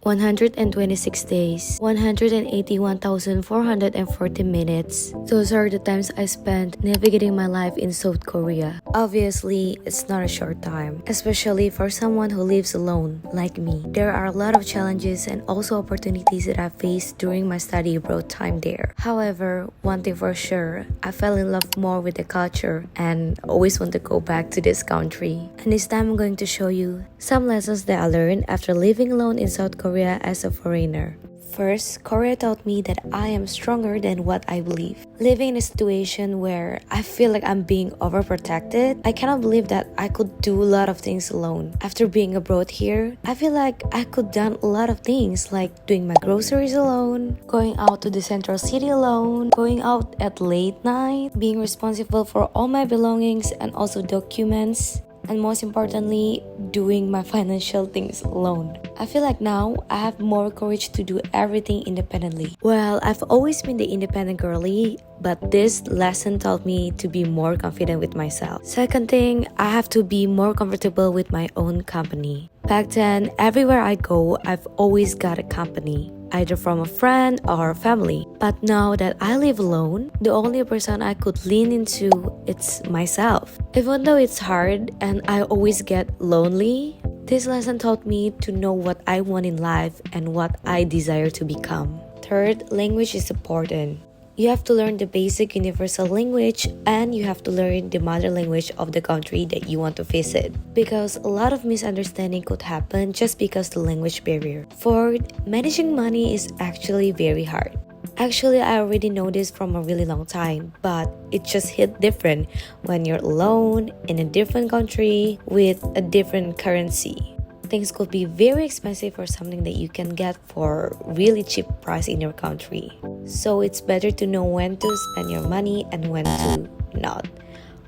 126 days, 181,440 minutes. Those are the times I spent navigating my life in South Korea. Obviously, it's not a short time, especially for someone who lives alone, like me. There are a lot of challenges and also opportunities that I faced during my study abroad time there. However, one thing for sure, I fell in love more with the culture and always want to go back to this country. And this time I'm going to show you some lessons that I learned after living alone in South Korea as a foreigner. First, Korea taught me that I am stronger than what I believe. Living in a situation where I feel like I'm being overprotected, I cannot believe that I could do a lot of things alone. After being abroad here, I feel like I could done a lot of things like doing my groceries alone, going out to the central city alone, going out at late night, being responsible for all my belongings and also documents, and most importantly, doing my financial things alone. I feel like now I have more courage to do everything independently. Well, I've always been the independent girly, but this lesson taught me to be more confident with myself. Second thing, I have to be more comfortable with my own company. Back then, everywhere I go, I've always got a company, either from a friend or family. But now that I live alone, the only person I could lean into is myself. Even though it's hard and I always get lonely, this lesson taught me to know what I want in life and what I desire to become. Third, language is important. You have to learn the basic universal language and you have to learn the mother language of the country that you want to visit, because a lot of misunderstanding could happen just because the language barrier. Fourth, managing money is actually very hard. Actually, I already know this from a really long time, but it just hit different when you're alone in a different country with a different currency. Things could be very expensive for something that you can get for really cheap price in your country. So it's better to know when to spend your money and when to not.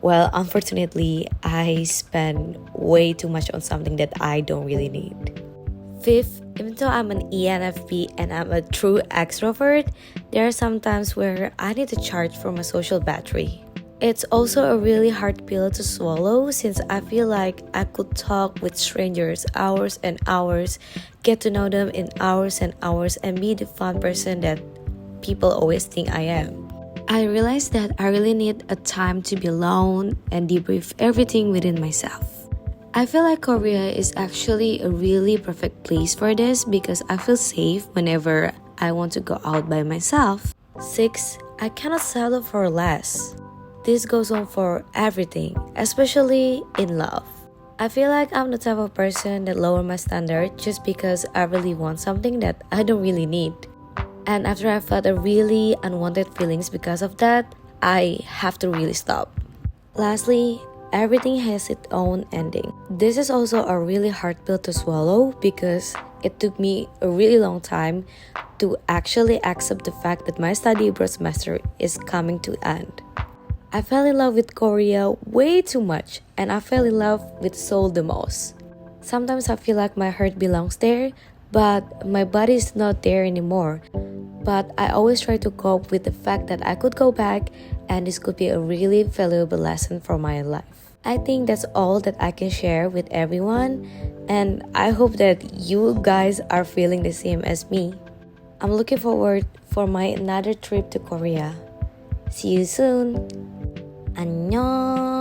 Well, unfortunately, I spend way too much on something that I don't really need. Fifth, even though I'm an ENFP and I'm a true extrovert, there are some times where I need to charge for my social battery. It's also a really hard pill to swallow since I feel like I could talk with strangers hours and hours, get to know them in hours and hours, and be the fun person that people always think I am. I realized that I really need a time to be alone and debrief everything within myself. I feel like Korea is actually a really perfect place for this because I feel safe whenever I want to go out by myself. 6. I cannot settle for less. This goes on for everything, especially in love. I feel like I'm the type of person that lower my standard just because I really want something that I don't really need. And after I felt a really unwanted feelings because of that, I have to really stop. Lastly, everything has its own ending. This is also a really hard pill to swallow because it took me a really long time to actually accept the fact that my study abroad semester is coming to end. I fell in love with Korea way too much and I fell in love with Seoul the most. Sometimes I feel like my heart belongs there, but my body is not there anymore. But I always try to cope with the fact that I could go back and this could be a really valuable lesson for my life. I think that's all that I can share with everyone, and I hope that you guys are feeling the same as me. I'm looking forward for my another trip to Korea. See you soon. 안녕.